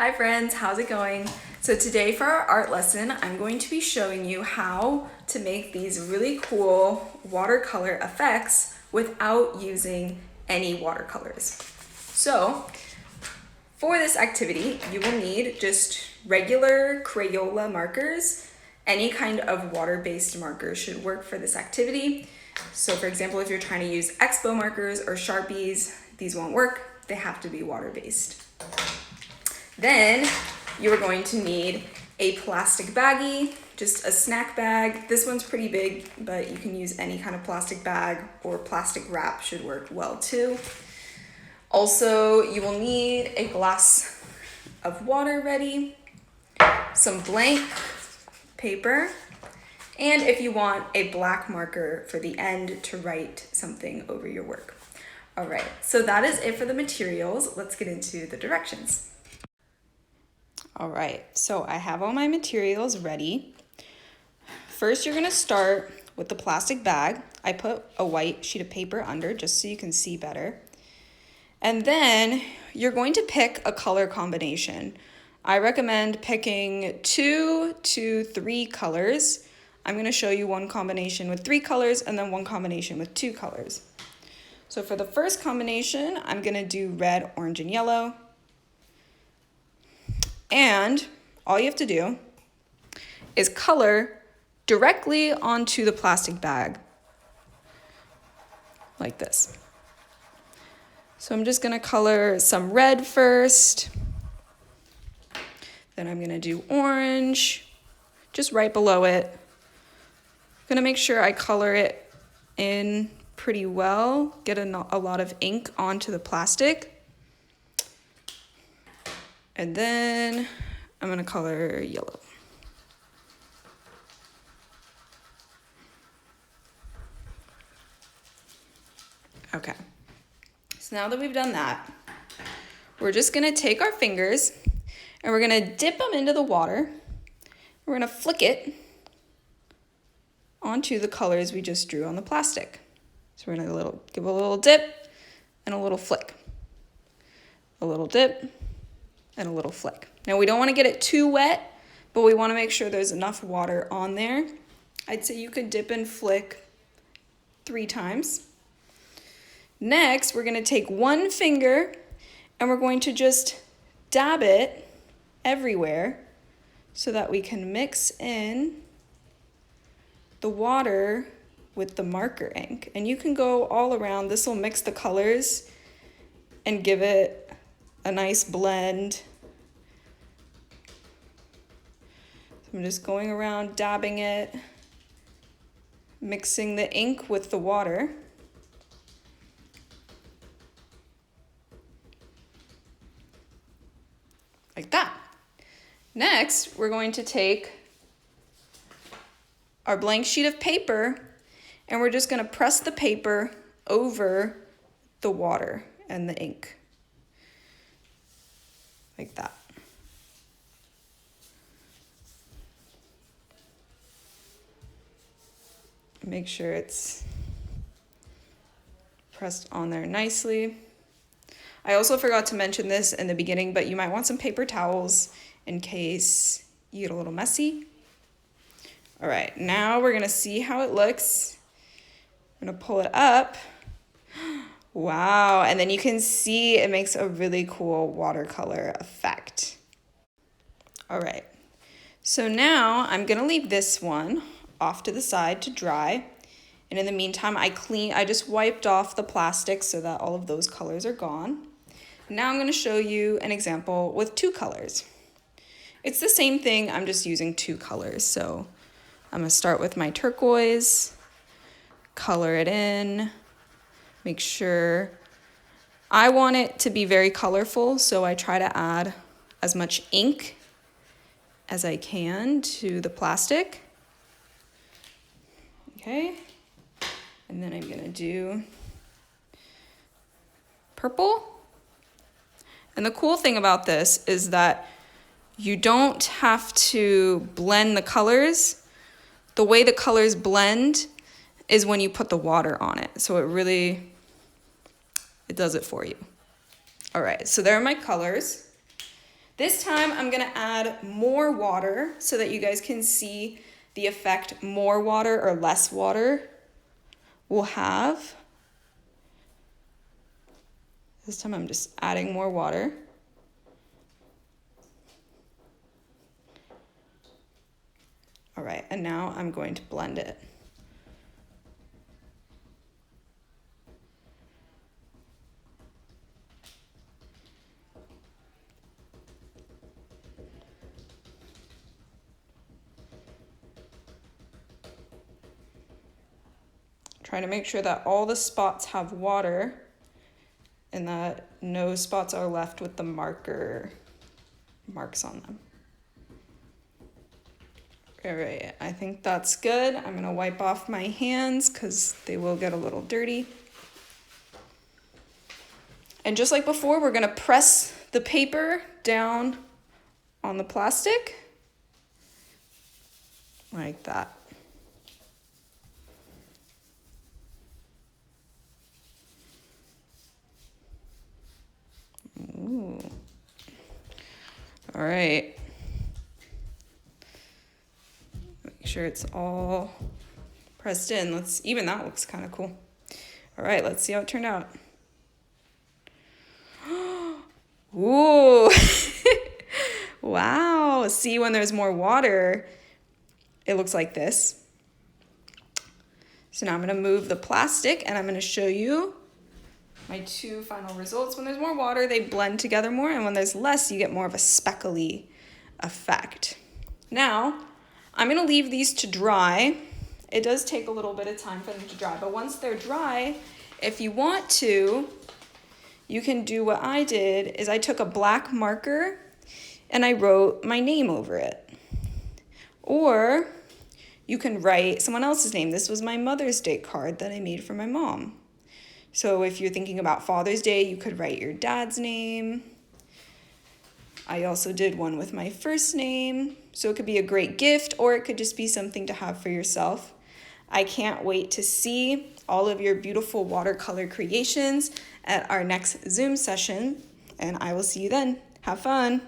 Hi friends, how's it going? So today for our art lesson, I'm going to be showing you how to make these really cool watercolor effects without using any watercolors. So for this activity, you will need just regular Crayola markers. Any kind of water-based marker should work for this activity. So for example, if you're trying to use Expo markers or Sharpies, these won't work. They have to be water-based. Then you are going to need a plastic baggie, just a snack bag. This one's pretty big, but you can use any kind of plastic bag, or plastic wrap should work well too. Also, you will need a glass of water ready, some blank paper, and if you want, a black marker for the end to write something over your work. All right, so that is it for the materials. Let's get into the directions. All right, so I have all my materials ready. First, you're gonna start with the plastic bag. I put a white sheet of paper under just so you can see better. And then you're going to pick a color combination. I recommend picking 2 to 3 colors. I'm gonna show you one combination with 3 colors and then one combination with 2 colors. So for the first combination, I'm gonna do red, orange, and yellow. And all you have to do is color directly onto the plastic bag, like this. So I'm just gonna color some red first, then I'm gonna do orange, just right below it. I'm gonna make sure I color it in pretty well, get a lot of ink onto the plastic. And then I'm gonna color yellow. Okay, so now that we've done that, we're just gonna take our fingers and we're gonna dip them into the water. We're gonna flick it onto the colors we just drew on the plastic. So we're gonna give a little dip and a little flick. A little dip and a little flick. Now we don't wanna get it too wet, but we wanna make sure there's enough water on there. I'd say you could dip and flick 3 times. Next, we're gonna take one finger and we're going to just dab it everywhere so that we can mix in the water with the marker ink. And you can go all around. This will mix the colors and give it a nice blend. So I'm just going around dabbing it, mixing the ink with the water. Like that. Next, we're going to take our blank sheet of paper and we're just gonna press the paper over the water and the ink. Like that. Make sure it's pressed on there nicely. I also forgot to mention this in the beginning, but you might want some paper towels in case you get a little messy. All right, now we're gonna see how it looks. I'm gonna pull it up. Wow, and then you can see it makes a really cool watercolor effect. All right, so now I'm gonna leave this one off to the side to dry. And in the meantime, I just wiped off the plastic so that all of those colors are gone. Now I'm gonna show you an example with 2 colors. It's the same thing, I'm just using 2 colors. So I'm gonna start with my turquoise, color it in, make sure. I want it to be very colorful, so I try to add as much ink as I can to the plastic. Okay, and then I'm gonna do purple. And the cool thing about this is that you don't have to blend the colors. The way the colors blend is when you put the water on it. So it does it for you. All right, so there are my colors. This time I'm gonna add more water so that you guys can see the effect more water or less water will have. This time I'm just adding more water. All right, and now I'm going to blend it. Trying to make sure that all the spots have water and that no spots are left with the marks on them. All right, I think that's good. I'm gonna wipe off my hands because they will get a little dirty. And just like before, we're gonna press the paper down on the plastic like that. Ooh. All right. Make sure it's all pressed in. Even that looks kind of cool. All right, let's see how it turned out. Ooh. Wow. See, when there's more water, it looks like this. So now I'm gonna move the plastic and I'm gonna show you my two final results. When there's more water, they blend together more, and when there's less, you get more of a speckly effect. Now, I'm gonna leave these to dry. It does take a little bit of time for them to dry, but once they're dry, if you want to, you can do what I did, is I took a black marker and I wrote my name over it. Or you can write someone else's name. This was my Mother's Day card that I made for my mom. So if you're thinking about Father's Day, you could write your dad's name. I also did one with my first name. So it could be a great gift, or it could just be something to have for yourself. I can't wait to see all of your beautiful watercolor creations at our next Zoom session, and I will see you then. Have fun.